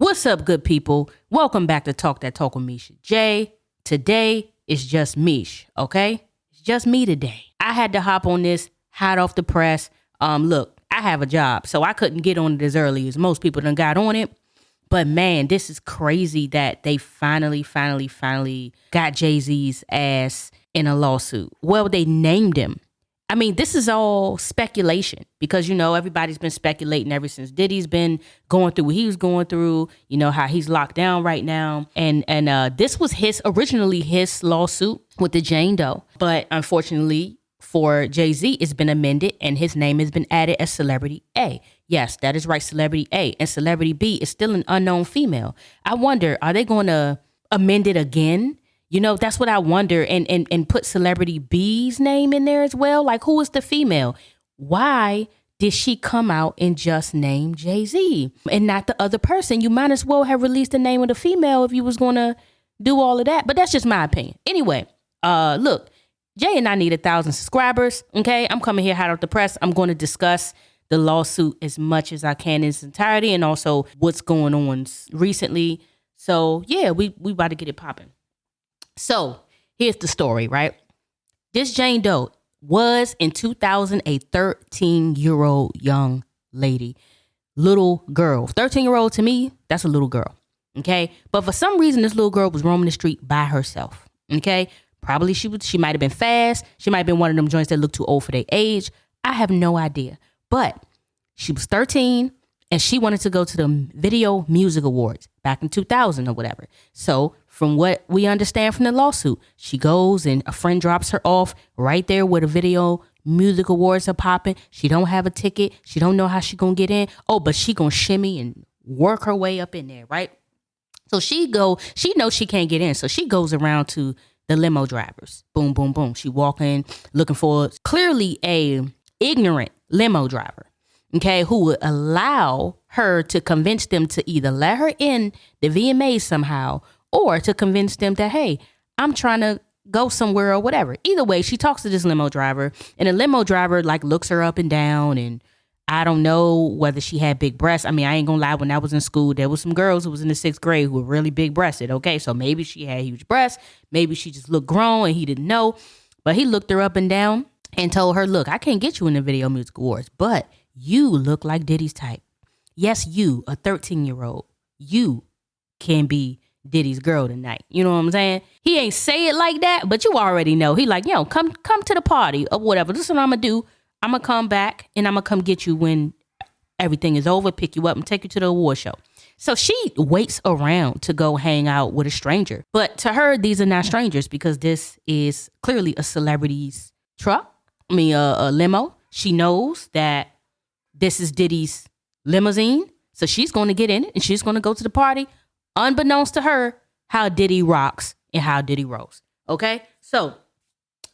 What's up, good people? Welcome back to Talk That Talk with Meesh Jay. Today is just Meesh, okay? It's just me today. I had to hop on this hot off the press. Look, I have a job, so I couldn't get on it as early as most people done got on it. But man, this is crazy that they finally got Jay Z's ass in a lawsuit. Well, they named him. I mean, this is all speculation because, you know, everybody's been speculating ever since Diddy's been going through what he was going through, you know, how he's locked down right now. And this was originally his lawsuit with the Jane Doe. But unfortunately for Jay Z, it's been amended and his name has been added as Celebrity A. Yes, that is right, Celebrity A. And Celebrity B is still an unknown female. I wonder, are they going to amend it again? You know, that's what I wonder, and put Celebrity B's name in there as well. Like, who is the female? Why did she come out and just name Jay Z and not the other person? You might as well have released the name of the female if you was going to do all of that. But that's just my opinion. Anyway, look, Jay and I need 1,000 subscribers. Okay, I'm coming here hot off the press. I'm going to discuss the lawsuit as much as I can in its entirety and also what's going on recently. So, yeah, we about to get it popping. So here's the story, right? This Jane Doe was in 2000 a 13-year-old young lady, little girl. 13-year-old to me, that's a little girl, okay? But for some reason, this little girl was roaming the street by herself, okay? Probably she might have been fast. She might have been one of them joints that look too old for their age. I have no idea. But she was 13 and she wanted to go to the Video Music Awards back in 2000 or whatever. So from what we understand from the lawsuit, she goes and a friend drops her off right there where the Video Music Awards are popping. She don't have a ticket. She don't know how she gonna get in. Oh, but she gonna shimmy and work her way up in there, right? So she knows she can't get in. So she goes around to the limo drivers. Boom, boom, boom. She walking, looking for clearly a ignorant limo driver, okay, who would allow her to convince them to either let her in the VMA somehow or to convince them that, hey, I'm trying to go somewhere or whatever. Either way, she talks to this limo driver and the limo driver like looks her up and down, and I don't know whether she had big breasts. I mean, I ain't gonna lie, when I was in school, there was some girls who was in the 6th grade who were really big breasted, okay? So maybe she had huge breasts. Maybe she just looked grown and he didn't know. But he looked her up and down and told her, look, I can't get you in the Video Music Awards, but you look like Diddy's type. Yes, you, a 13-year-old, you can be Diddy's girl tonight. You know what I'm saying? He ain't say it like that, but you already know. He like, yo, come to the party or whatever. This is what I'm going to do. I'm going to come back and I'm going to come get you when everything is over, pick you up and take you to the award show. So she waits around to go hang out with a stranger. But to her, these are not strangers because this is clearly a celebrity's truck. A limo. She knows that this is Diddy's limousine. So she's going to get in it and she's going to go to the party, unbeknownst to her, how Diddy rocks and how Diddy rolls. Okay? So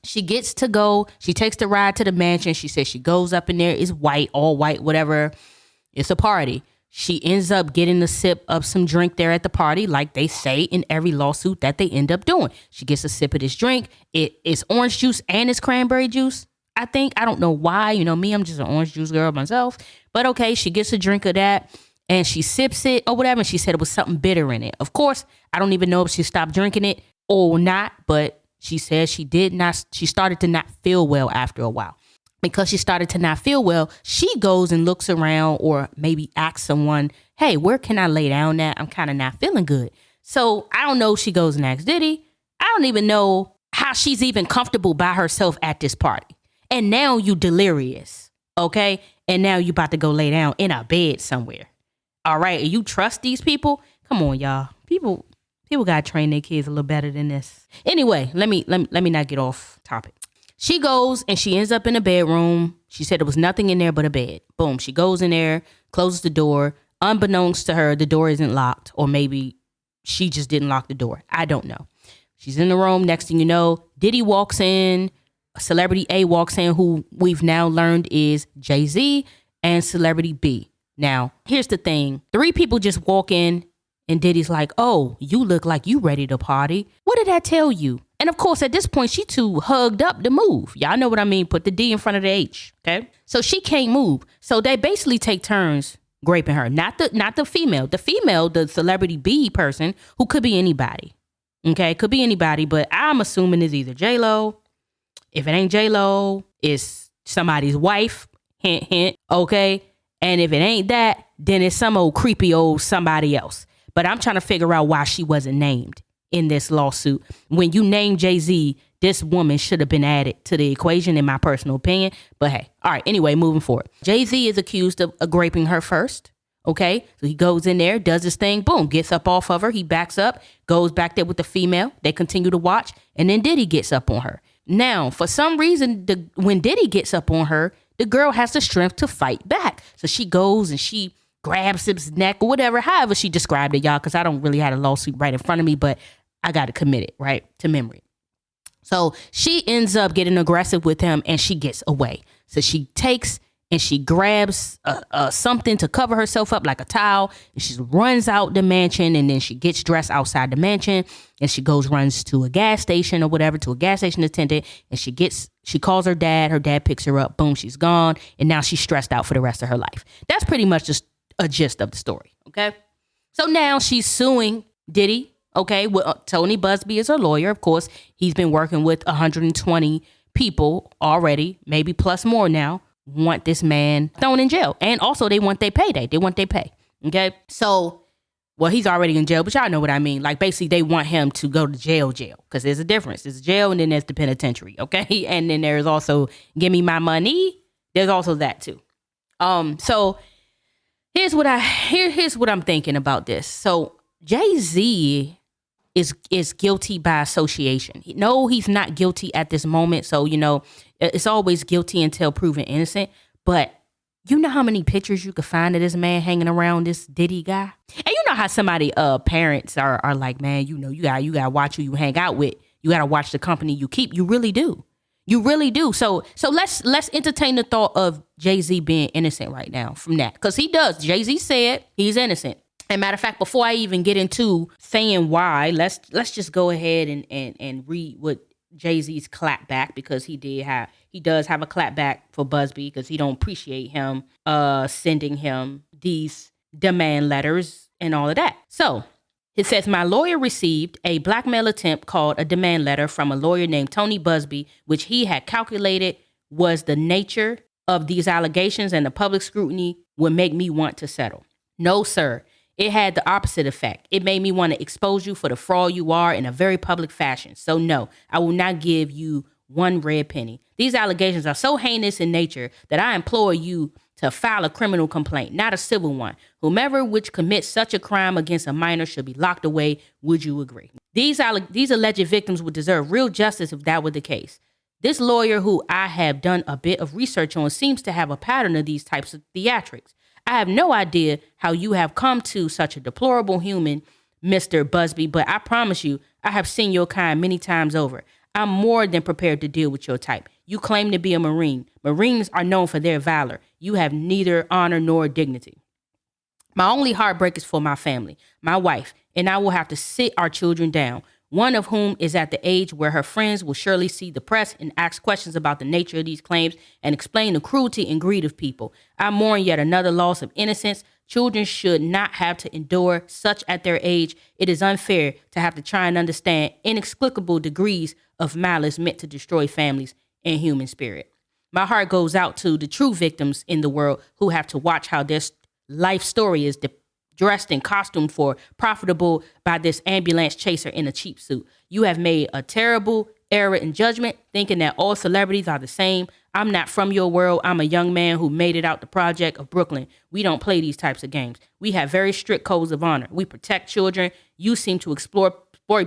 she gets to go. She takes the ride to the mansion. She says she goes up in there. It's white, all white, whatever. It's a party. She ends up getting a sip of some drink there at the party, like they say in every lawsuit that they end up doing. She gets a sip of this drink. It is orange juice and it's cranberry juice, I think. I don't know why. You know me, I'm just an orange juice girl myself. But okay, she gets a drink of that. And she sips it or whatever. And she said it was something bitter in it. Of course, I don't even know if she stopped drinking it or not. But she said she started to not feel well after a while. Because she started to not feel well, she goes and looks around or maybe asks someone, hey, where can I lay down at? I'm kind of not feeling good. So I don't know if she goes and asks Diddy. I don't even know how she's even comfortable by herself at this party. And now you delirious, okay? And now you about to go lay down in a bed somewhere. All right, and you trust these people? Come on, y'all. People gotta train their kids a little better than this. Anyway, let me not get off topic. She goes and she ends up in a bedroom. She said there was nothing in there but a bed. Boom. She goes in there, closes the door. Unbeknownst to her, the door isn't locked, or maybe she just didn't lock the door. I don't know. She's in the room. Next thing you know, Diddy walks in. Celebrity A walks in, who we've now learned is Jay Z, and Celebrity B. Now, here's the thing. 3 people just walk in and Diddy's like, oh, you look like you ready to party. What did that tell you? And of course, at this point, she too hugged up to move. Y'all know what I mean? Put the D in front of the H, okay? So she can't move. So they basically take turns graping her. Not the female. The female, the celebrity B person, who could be anybody. Okay, could be anybody, but I'm assuming it's either J-Lo. If it ain't J-Lo, it's somebody's wife. Hint, hint. Okay. And if it ain't that, then it's some old creepy old somebody else. But I'm trying to figure out why she wasn't named in this lawsuit. When you name Jay Z, this woman should have been added to the equation, in my personal opinion. But hey, all right. Anyway, moving forward. Jay Z is accused of graping her first. Okay, so he goes in there, does his thing, boom, gets up off of her. He backs up, goes back there with the female. They continue to watch, and then Diddy gets up on her. Now, for some reason, when Diddy gets up on her, the girl has the strength to fight back. So she goes and she grabs his neck or whatever, however she described it, y'all, because I don't really have a lawsuit right in front of me, but I got to commit it, right, to memory. So she ends up getting aggressive with him, and she gets away. So she takes and she grabs something to cover herself up, like a towel, and she runs out the mansion, and then she gets dressed outside the mansion, and she runs to a gas station or whatever, to a gas station attendant, and she calls her dad. Her dad picks her up. Boom, she's gone, and now she's stressed out for the rest of her life. That's pretty much just a gist of the story, okay? So now she's suing Diddy, okay? Well, Tony Busby is her lawyer, of course. He's been working with 120 people already, maybe plus more now, want this man thrown in jail. And also they want their payday. They want their pay. Okay. So, well, he's already in jail, but y'all know what I mean. Like, basically they want him to go to jail. Cause there's a difference. There's jail and then there's the penitentiary. Okay. And then there's also give me my money. There's also that too. So here's what I'm thinking about this. So Jay Z is guilty by association. No, he's not guilty at this moment. So, it's always guilty until proven innocent. But you know how many pictures you could find of this man hanging around this Diddy guy? And you know how somebody parents are like, man, you gotta watch who you hang out with. You gotta watch the company you keep. You really do. You really do. So let's entertain the thought of Jay Z being innocent right now from that. Because he does. Jay Z said he's innocent. And matter of fact, before I even get into saying why, let's just go ahead and read what Jay Z's clapback, because he does have a clapback for Busby because he don't appreciate him sending him these demand letters and all of that. So it says, my lawyer received a blackmail attempt called a demand letter from a lawyer named Tony Busby, which he had calculated was the nature of these allegations and the public scrutiny would make me want to settle. No, sir. It had the opposite effect. It made me want to expose you for the fraud you are in a very public fashion. So no, I will not give you one red penny. These allegations are so heinous in nature that I implore you to file a criminal complaint, not a civil one. Whomever which commits such a crime against a minor should be locked away. Would you agree? These alleged victims would deserve real justice if that were the case. This lawyer, who I have done a bit of research on, seems to have a pattern of these types of theatrics. I have no idea how you have come to such a deplorable human, Mr. Busby, but I promise you, I have seen your kind many times over. I'm more than prepared to deal with your type. You claim to be a Marine. Marines are known for their valor. You have neither honor nor dignity. My only heartbreak is for my family, my wife, and I will have to sit our children down, one of whom is at the age where her friends will surely see the press and ask questions about the nature of these claims and explain the cruelty and greed of people. I mourn yet another loss of innocence. Children should not have to endure such at their age. It is unfair to have to try and understand inexplicable degrees of malice meant to destroy families and human spirit. My heart goes out to the true victims in the world who have to watch how their life story is dressed in costume for profitable by this ambulance chaser in a cheap suit. You have made a terrible error in judgment, thinking that all celebrities are the same. I'm not from your world. I'm a young man who made it out the project of Brooklyn. We don't play these types of games. We have very strict codes of honor. We protect children. You seem to exploit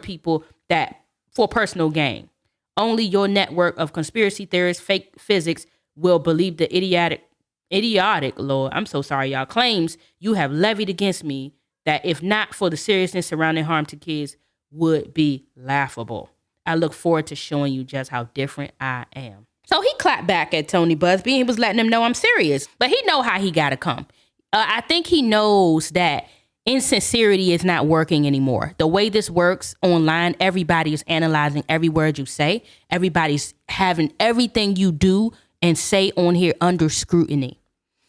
people that for personal gain. Only your network of conspiracy theorists, fake physics, will believe the idiotic, Lord, I'm so sorry, y'all, claims you have levied against me that, if not for the seriousness surrounding harm to kids, would be laughable. I look forward to showing you just how different I am. So he clapped back at Tony Busby. He was letting him know I'm serious, but he know how he got to come. I think he knows that insincerity is not working anymore. The way this works online, everybody is analyzing every word you say. Everybody's having everything you do and say on here under scrutiny.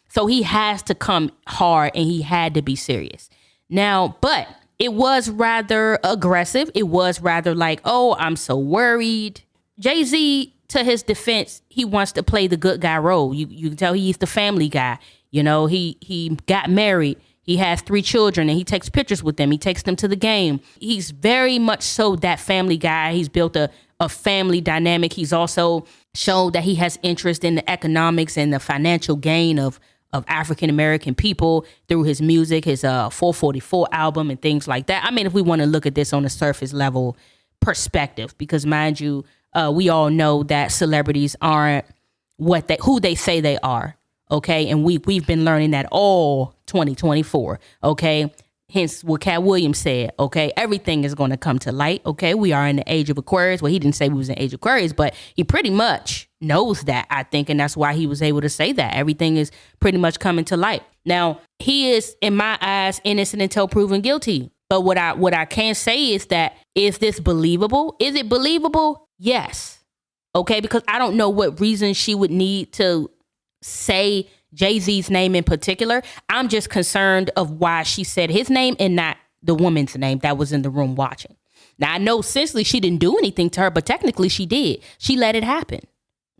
So he has to come hard and he had to be serious. Now, but it was rather aggressive. It was rather like, oh, I'm so worried. Jay Z, to his defense, he wants to play the good guy role. You can tell he's the family guy. You know, he got married. He has 3 children and he takes pictures with them. He takes them to the game. He's very much so that family guy. He's built a family dynamic. He's also shown that he has interest in the economics and the financial gain of African-American people through his music, his 444 album and things like that. I mean, if we want to look at this on a surface level perspective, because mind you, we all know that celebrities aren't who they say they are. Okay. And we've been learning that all 2024. Okay. Hence what Cat Williams said. Okay. Everything is going to come to light. Okay. We are in the age of Aquarius. Well, he didn't say we was in the age of Aquarius, but he pretty much knows that, I think. And that's why he was able to say that everything is pretty much coming to light. Now, he is, in my eyes, innocent until proven guilty. But what I can say is that, is this believable? Is it believable? Yes. Okay. Because I don't know what reason she would need to say Jay Z's name in particular. I'm just concerned of why she said his name and not the woman's name that was in the room watching. Now, I know essentially she didn't do anything to her, but technically she did. She let it happen.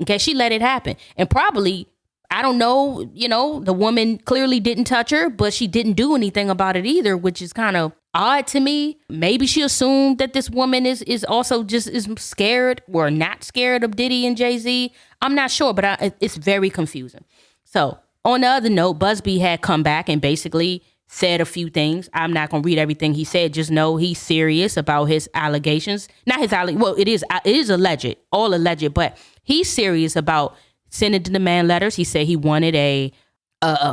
Okay, she let it happen. And probably, I don't know, the woman clearly didn't touch her, but she didn't do anything about it either, which is kind of odd to me. Maybe she assumed that this woman is also just is scared or not scared of Diddy and Jay Z. I'm not sure, but it's very confusing. So on the other note, Busby had come back and basically said a few things. I'm not going to read everything he said. Just know he's serious about his allegations. Not his well, it is alleged, all alleged, but he's serious about sending the demand letters. He said he wanted a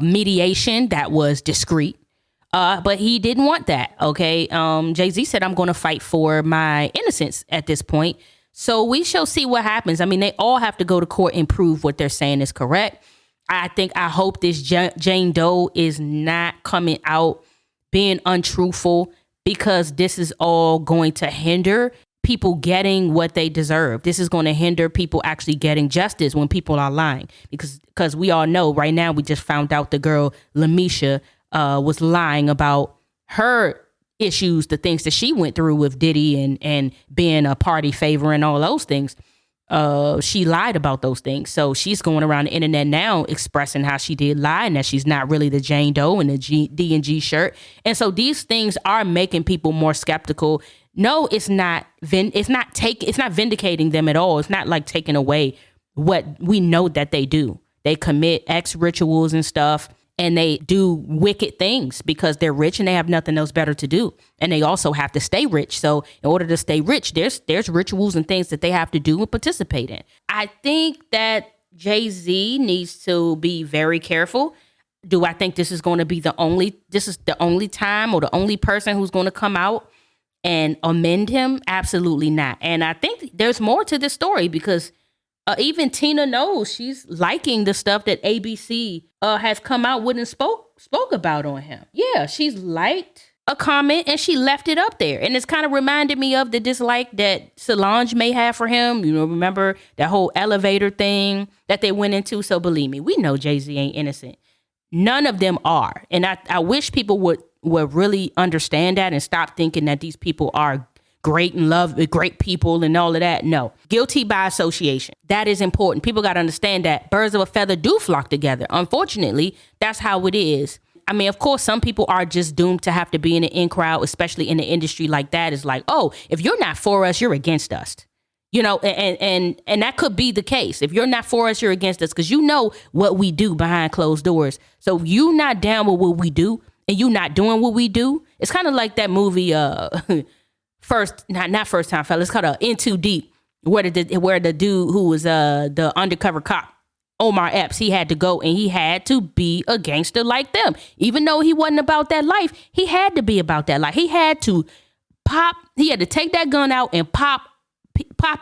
mediation that was discreet. But he didn't want that. Okay. Jay Z said, I'm going to fight for my innocence at this point. So we shall see what happens. I mean, they all have to go to court and prove what they're saying is correct. I hope this Jane Doe is not coming out being untruthful, because this is all going to hinder people getting what they deserve. This is going to hinder people actually getting justice when people are lying, because we all know right now, we just found out the girl Lamisha was lying about her issues, the things that she went through with Diddy and being a party favor and all those things. She lied about those things. So she's going around the internet now expressing how she did lie and that she's not really the Jane Doe in the D&G shirt. And so these things are making people more skeptical. No, it's not vindicating them at all. It's not like taking away what we know that they do. They commit X rituals and stuff, and they do wicked things because they're rich and they have nothing else better to do. And they also have to stay rich. So in order to stay rich, there's rituals and things that they have to do and participate in. I think that Jay Z needs to be very careful. Do I think this is going to be the only time or the only person who's going to come out and amend him? Absolutely not. And I think there's more to this story, because even Tina knows, she's liking the stuff that ABC has come out with and spoke about on him. Yeah, she's liked a comment and she left it up there. And it's kind of reminded me of the dislike that Solange may have for him. Remember that whole elevator thing that they went into? So believe me, we know Jay Z ain't innocent. None of them are. And I wish people would really understand that and stop thinking that these people are great and love great people and all of that. No, guilty by association. That is important. People got to understand that birds of a feather do flock together. Unfortunately, that's how it is. I mean, of course, some people are just doomed to have to be in the in crowd, especially in the industry like that. It's like, oh, if you're not for us, you're against us. And that could be the case. If you're not for us, you're against us, because you know what we do behind closed doors. So if you not down with what we do and you not doing what we do, it's kind of like that movie, not First Time Fella. It's called In Too Deep, where the dude who was the undercover cop, Omar Epps, he had to go and he had to be a gangster like them. Even though he wasn't about that life, he had to be about that life. He had to take that gun out and pop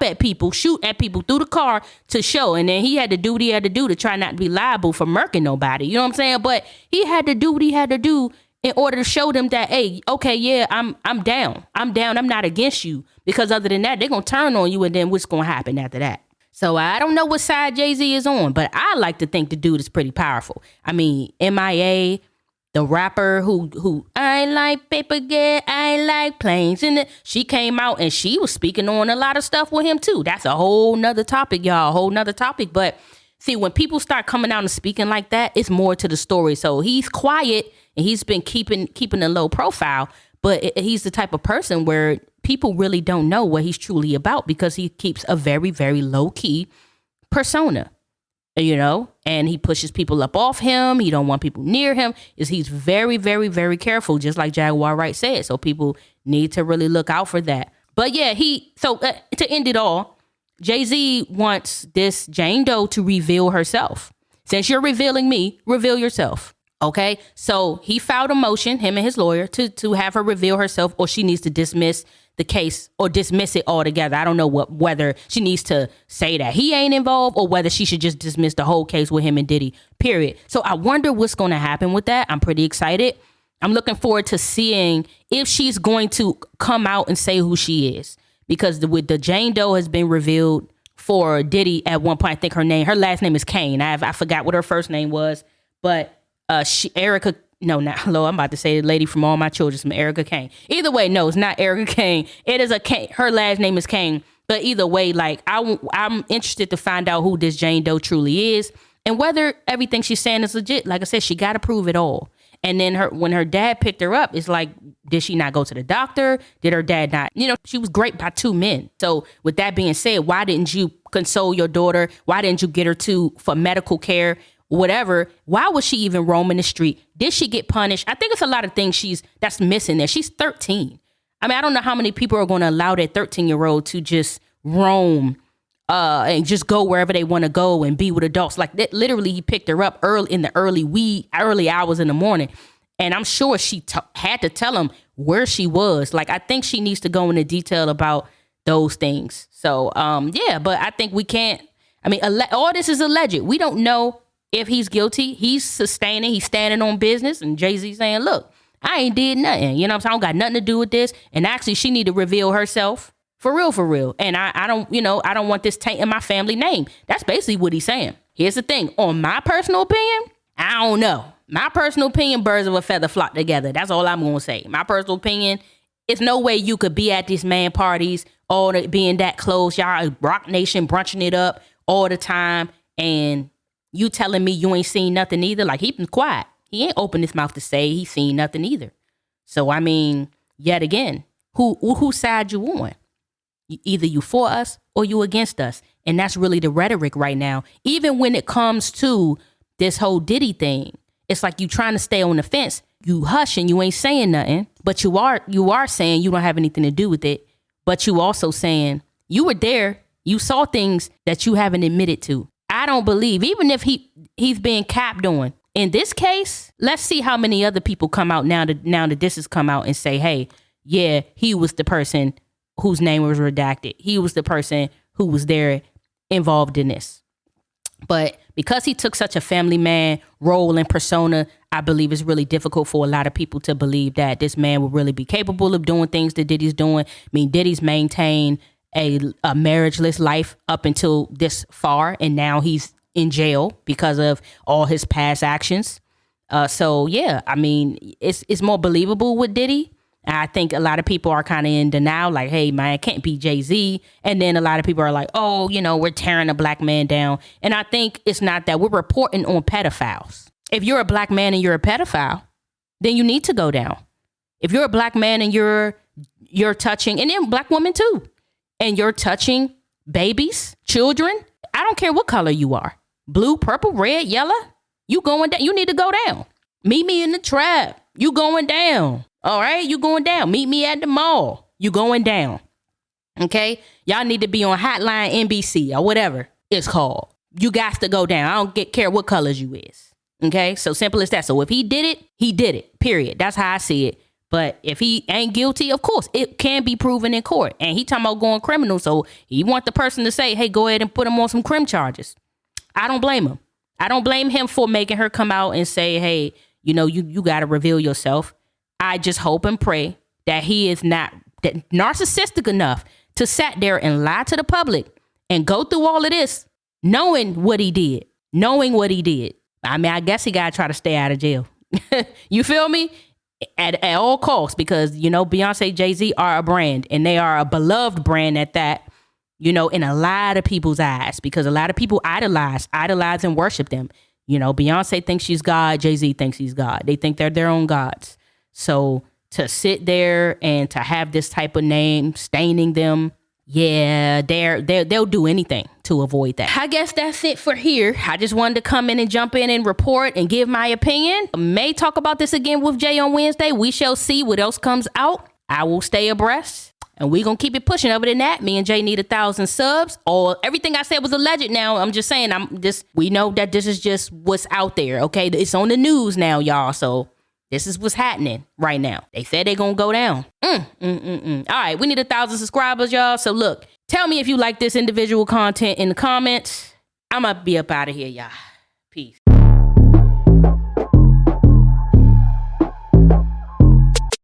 at people, shoot at people through the car to show. And then he had to do what he had to do to try not to be liable for murking nobody. You know what I'm saying? But he had to do what he had to do in order to show them that, hey, okay, yeah, I'm down. I'm down. I'm not against you. Because other than that, they're going to turn on you. And then what's going to happen after that? So I don't know what side Jay Z is on, but I like to think the dude is pretty powerful. I mean, M.I.A., the rapper who I like paper, I like planes, and she came out and she was speaking on a lot of stuff with him too. That's a whole nother topic, y'all, a whole nother topic. But see, when people start coming out and speaking like that, it's more to the story. So he's quiet and he's been keeping a low profile, but he's the type of person where people really don't know what he's truly about because he keeps a very, very low key persona. And he pushes people up off him. He don't want people near him. He's very, very, very careful, just like Jaguar Wright said. So people need to really look out for that. But yeah, to end it all, Jay Z wants this Jane Doe to reveal herself. Since you're revealing me, reveal yourself. Okay, so he filed a motion, him and his lawyer, to have her reveal herself, or she needs to dismiss the case or dismiss it altogether. I don't know whether she needs to say that he ain't involved or whether she should just dismiss the whole case with him and Diddy, period. So I wonder what's going to happen with that. I'm pretty excited. I'm looking forward to seeing if she's going to come out and say who she is, because with the Jane Doe has been revealed for Diddy at one point. I think her last name is Kane. I forgot what her first name was, but Erica. No, not hello. I'm about to say the lady from All My Children, some Erica Kane. Either way, no, it's not Erica Kane. It is a Kane. Her last name is Kane. But either way, like I'm interested to find out who this Jane Doe truly is and whether everything she's saying is legit. Like I said, she got to prove it all. And then when her dad picked her up, it's like, did she not go to the doctor? Did her dad not? She was raped by two men. So with that being said, why didn't you console your daughter? Why didn't you get her for medical care? Whatever. Why was she even roaming the street? Did she get punished? I think it's a lot of things that's missing there. She's 13. I mean, I don't know how many people are going to allow that 13-year-old to just roam and just go wherever they want to go and be with adults. Like that, literally, he picked her up early in the early hours in the morning. And I'm sure she had to tell him where she was. Like, I think she needs to go into detail about those things. So, yeah, but I think we can't. I mean, all this is alleged. We don't know if he's guilty. He's standing on business, and Jay-Z saying, look, I ain't did nothing. You know what I'm saying? I don't got nothing to do with this. And actually, she need to reveal herself for real. And I don't want this tainting my family name. That's basically what he's saying. Here's the thing. On my personal opinion, I don't know. My personal opinion, birds of a feather flock together. That's all I'm going to say. My personal opinion, it's no way you could be at these man parties, being that close. Y'all Rock Nation brunching it up all the time. And you telling me you ain't seen nothing either? Like, he been quiet. He ain't opened his mouth to say he seen nothing either. So, I mean, yet again, who side you on? Either you for us or you against us. And that's really the rhetoric right now. Even when it comes to this whole Diddy thing, it's like you trying to stay on the fence. You hush and you ain't saying nothing, but you are saying you don't have anything to do with it. But you also saying you were there. You saw things that you haven't admitted to. I don't believe, even if he's being capped on. In this case, let's see how many other people come out now that this has come out and say, hey, yeah, he was the person whose name was redacted. He was the person who was there involved in this. But because he took such a family man role and persona, I believe it's really difficult for a lot of people to believe that this man will really be capable of doing things that Diddy's doing. I mean, Diddy's maintained a marriageless life up until this far, and now he's in jail because of all his past actions. So yeah, I mean, it's more believable with Diddy. I think a lot of people are kind of in denial, like, hey, man, it can't be Jay Z. And then a lot of people are like, oh, we're tearing a black man down. And I think it's not that. We're reporting on pedophiles. If you're a black man and you're a pedophile, then you need to go down. If you're a black man and you're touching, and then black women too, and you're touching babies, children, I don't care what color you are. Blue, purple, red, yellow, you going down. You need to go down. Meet me in the trap. You going down. All right, you going down. Meet me at the mall. You going down. Okay? Y'all need to be on Hotline NBC or whatever it's called. You got to go down. I don't care what colors you is. Okay? So simple as that. So if he did it, period. That's how I see it. But if he ain't guilty, of course, it can be proven in court. And he talking about going criminal. So he want the person to say, hey, go ahead and put him on some crim charges. I don't blame him. I don't blame him for making her come out and say, hey, you got to reveal yourself. I just hope and pray that he is not narcissistic enough to sit there and lie to the public and go through all of this knowing what he did. I mean, I guess he got to try to stay out of jail. You feel me? At all costs, because, you know, Beyonce, Jay Z are a brand, and they are a beloved brand at that, you know, in a lot of people's eyes, because a lot of people idolize and worship them. You know, Beyonce thinks she's God. Jay Z thinks he's God. They think they're their own gods. So to sit there and to have this type of name staining them, yeah, they'll do anything to avoid that. I guess that's it for here. I just wanted to come in and jump in and report and give my opinion. I may talk about this again with Jay on Wednesday. We shall see what else comes out. I will stay abreast. And we're going to keep it pushing. Other than that, me and Jay need 1,000 subs. Or everything I said was alleged now. I'm just saying, we know that this is just what's out there, okay? It's on the news now, y'all. So this is what's happening right now. They said they're going to go down. All right, we need 1,000 subscribers, y'all. So look, tell me if you like this individual content in the comments. I'm going to be up out of here, y'all.